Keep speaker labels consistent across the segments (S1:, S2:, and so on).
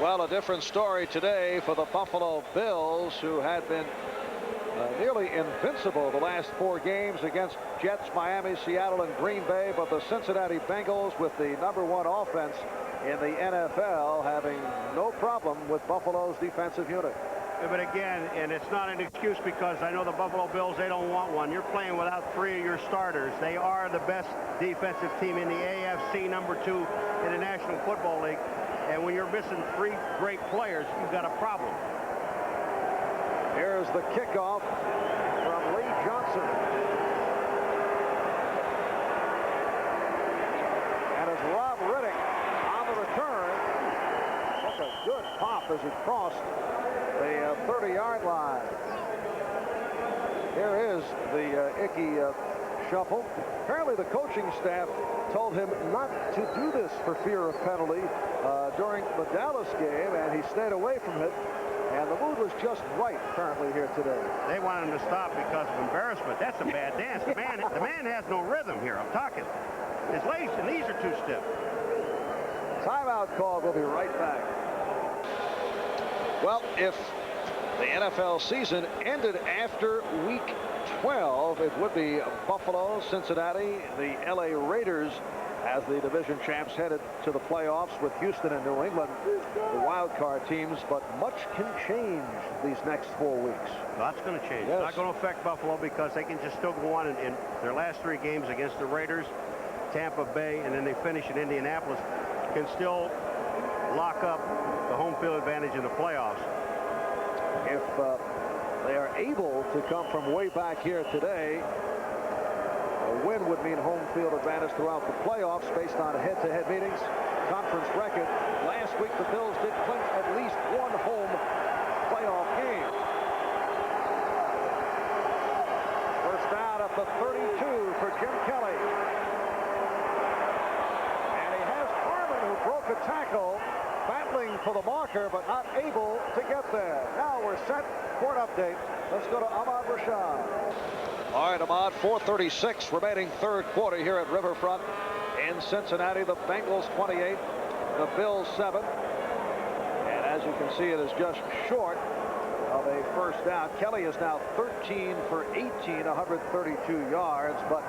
S1: Well, a different story today for the Buffalo Bills, who had been nearly invincible the last 4 games against Jets, Miami, Seattle, and Green Bay. But the Cincinnati Bengals, with the #1 offense in the NFL, having no problem with Buffalo's defensive unit.
S2: But again, and it's not an excuse, because I know the Buffalo Bills, they don't want one. You're playing without 3 of your starters. They are the best defensive team in the AFC, #2 in the National Football League. And when you're missing 3 great players, you've got a problem.
S1: Here's the kickoff from Lee Johnson. And it's Rob Riddick on the return. Took a good pop as he crossed the 30-yard line. Here is the Ickey shuffle. Apparently the coaching staff told him not to do this for fear of penalty during the Dallas game, and he stayed away from it. And the mood was just right, apparently, here today.
S2: They want him to stop because of embarrassment. That's a bad dance. The man has no rhythm here. I'm talking. His legs and knees are too stiff.
S1: Timeout call. We'll be right back. Well, if the NFL season ended after Week 12, it would be Buffalo, Cincinnati, the LA Raiders as the division champs headed to the playoffs with Houston and New England, the wild card teams. But much can change these next 4 weeks.
S2: Lots going to change.
S1: Yes.
S2: It's not going to affect Buffalo, because they can just still go on in their last 3 games against the Raiders, Tampa Bay, and then they finish in Indianapolis. Can still lock up the home field advantage in the playoffs.
S1: If they are able to come from way back here today, a win would mean home field advantage throughout the playoffs based on head-to-head meetings. Conference record. Last week, the Bills did clinch at least 1 home playoff game. First down at the 32 for Jim Kelly. And he has Harmon, who broke a tackle, battling for the marker, but not able to get there. Now we're set for an update. Let's go to Ahmad Rashad. All right, Ahmad, 4:36 remaining 3rd quarter here at Riverfront in Cincinnati. The Bengals 28, the Bills 7. And as you can see, it is just short of a first down. Kelly is now 13 for 18, 132 yards, but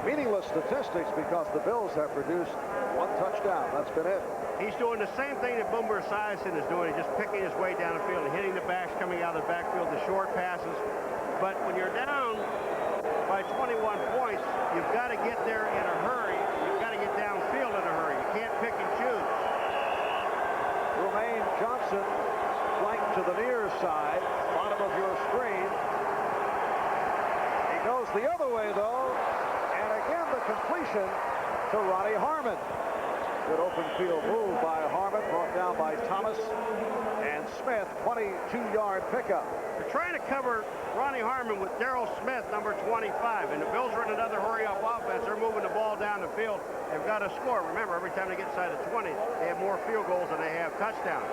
S1: meaningless statistics because the Bills have produced 1 touchdown. That's been it.
S2: He's doing the same thing that Boomer Esiason is doing. He's just picking his way down the field and hitting the backs coming out of the backfield, the short passes. But when you're down by 21 points, you've got to get there in a hurry. You've got to get downfield in a hurry. You can't pick and choose.
S1: Romaine Johnson flanked to the near side, bottom of your screen. He goes the other way, though. And again, the completion to Ronnie Harmon. Good open field move by Harmon, brought down by Thomas and Smith. 22-yard pickup.
S2: They're trying to cover Ronnie Harmon with Darrell Smith, number 25. And the Bills are in another hurry-up offense. They're moving the ball down the field. They've got to score. Remember, every time they get inside the 20, they have more field goals than they have touchdowns.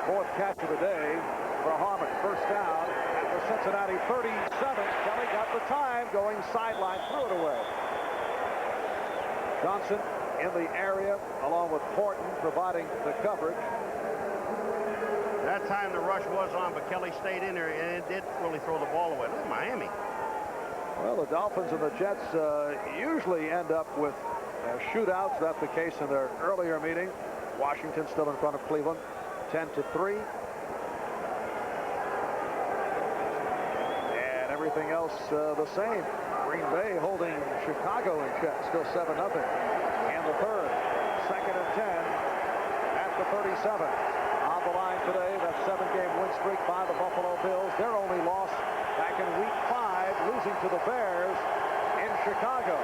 S1: 4th catch of the day for Harmon. First down at the Cincinnati 37. Kelly got the time, going sideline, threw it away. Johnson in the area, along with Horton, providing the coverage.
S2: That time the rush was on, but Kelly stayed in there, and it did really throw the ball away. Look at Miami.
S1: Well, the Dolphins and the Jets usually end up with shootouts. That's the case in their earlier meeting. Washington still in front of Cleveland, 10-3. And everything else the same. Green Bay holding Chicago in check, still 7-0. And the 3rd, 2nd and 10 at the 37. On the line today, that 7-game win streak by the Buffalo Bills. Their only loss back in Week 5, losing to the Bears in Chicago.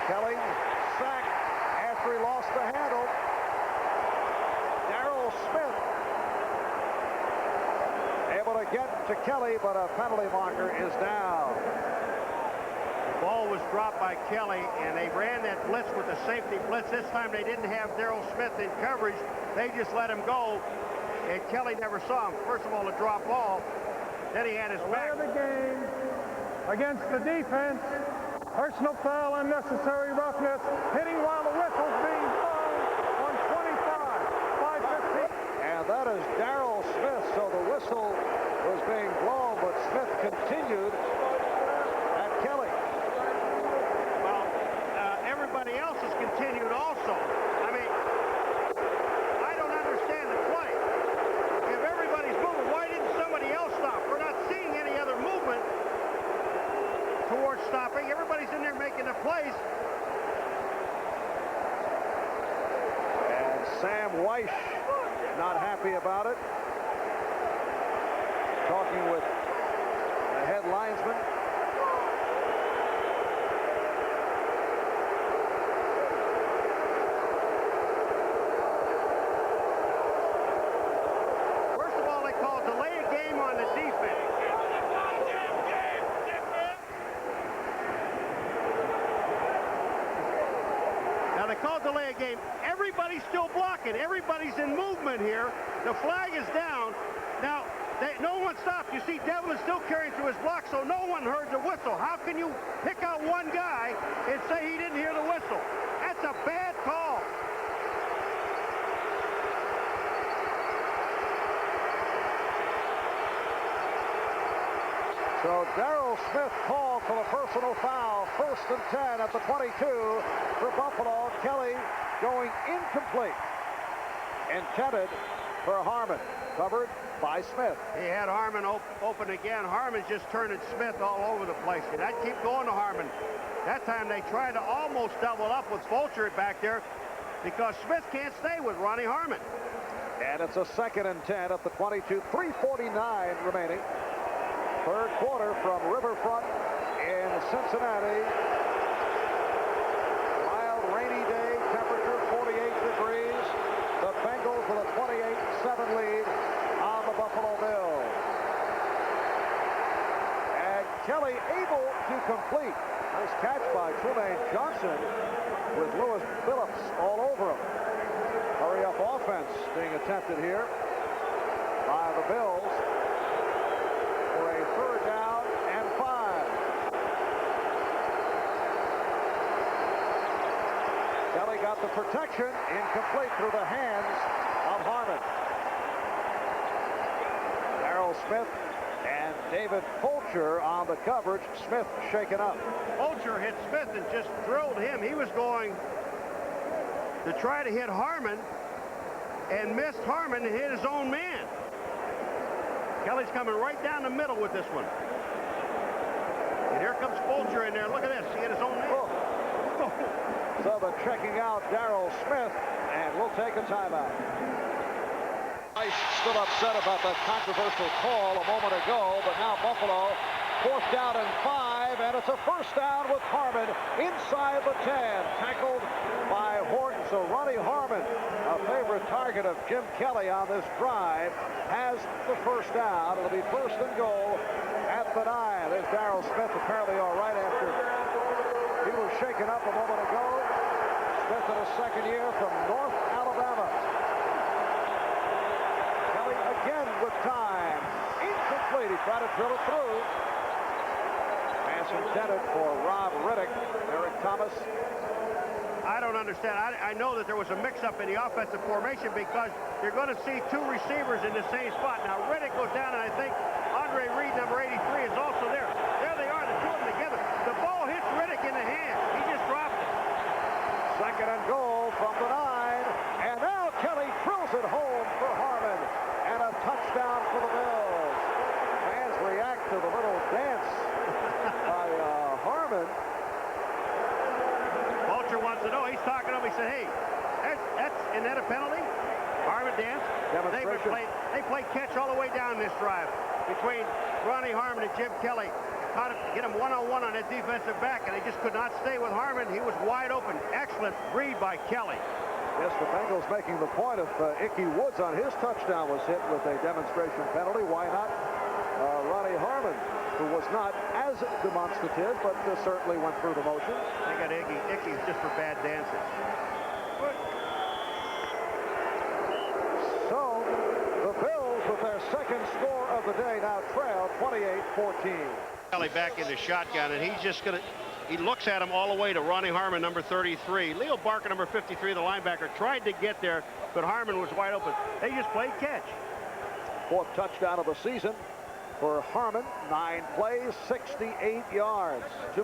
S1: Kelly sacked after he lost the handle. Darrell Smith able to get to Kelly, but a penalty marker is down.
S2: The ball was dropped by Kelly, and they ran that blitz with the safety blitz. This time they didn't have Darrell Smith in coverage. They just let him go, and Kelly never saw him. First of all, a drop ball. Then he had his back.
S3: Of the game against the defense. Personal foul, unnecessary roughness, hitting while the whistle's being blown.
S1: Sam Weish not happy about it. Talking with the head linesman.
S2: First of all, they called delay a game on the defense. Now they called delay a game. Everybody's still blocking. Everybody's in movement here. The flag is down. Now, no one stopped. You see, Devlin is still carrying through his block, so no one heard the whistle. How can you pick out one guy and say he didn't hear the whistle? That's a bad call.
S1: So Darrell Smith called for the personal foul. 1st and 10 at the 22 for Buffalo. Kelly going incomplete. Intended for Harmon. Covered by Smith.
S2: He had Harmon open again. Harmon's just turning Smith all over the place. And I'd keep going to Harmon. That time they tried to almost double up with Fulcher back there because Smith can't stay with Ronnie Harmon.
S1: And it's a 2nd and 10 at the 22. 3:49 remaining. 3rd quarter from Riverfront in Cincinnati. Mild rainy day, temperature 48 degrees. The Bengals with a 28-7 lead on the Buffalo Bills. And Kelly able to complete. Nice catch by Trumaine Johnson with Lewis Phillips all over him. Hurry up offense being attempted here by the Bills for a 3rd down and 5. Kelly got the protection, incomplete through the hands of Harmon. Darrell Smith and David Fulcher on the coverage. Smith shaken up.
S2: Fulcher hit Smith and just drilled him. He was going to try to hit Harmon and missed Harmon and hit his own man. Kelly's coming right down the middle with this one. And here comes Fulcher in there. Look at this. He hit his own man.
S1: Oh. So they're checking out Darrell Smith, and we'll take a timeout. Ice still upset about that controversial call a moment ago, but now Buffalo 4th down and 5, and it's a 1st down with Harmon inside the 10. Tackled by Horton. So Ronnie Harmon, a favorite target of Jim Kelly on this drive, has the 1st down. It'll be 1st and goal at the 9. There's Darrell Smith, apparently all right after he was shaken up a moment ago. Smith in his 2nd year from North Alabama. Kelly again with time. Incomplete. He tried to drill it through. Pass intended for Rob Riddick. Eric Thomas.
S2: I don't understand. I know that there was a mix-up in the offensive formation because you're going to see 2 receivers in the same spot. Now, Riddick goes down, and I think Andre Reed, number 83, is also there. There they are, the 2 of them together. The ball hits Riddick in the hand. He just dropped it.
S1: 2nd and goal from the 9. And now Kelly drills it home for Harmon. And a touchdown for the Bills. Fans react to the little dance by Harmon.
S2: Fulcher wants to know. He's talking to him. He said, hey, isn't that a penalty? Harmon danced. They played catch all the way down this drive between Ronnie Harmon and Jim Kelly. How to get him one-on-one on that defensive back, and they just could not stay with Harmon. He was wide open. Excellent read by Kelly.
S1: Yes, the Bengals making the point if Ickey Woods on his touchdown was hit with a demonstration penalty. Why not Ronnie Harmon, who was not as demonstrative, but certainly went through the motions.
S2: They got Ickey just for bad dances.
S1: So the Bills with their 2nd score of the day now trail 28-14.
S2: Kelly back in the shotgun, and he's just going to, he looks at him all the way to Ronnie Harmon, number 33. Leo Barker, number 53, the linebacker, tried to get there, but Harmon was wide open. They just played catch.
S1: 4th touchdown of the season for Harmon. 9 plays, 68 yards.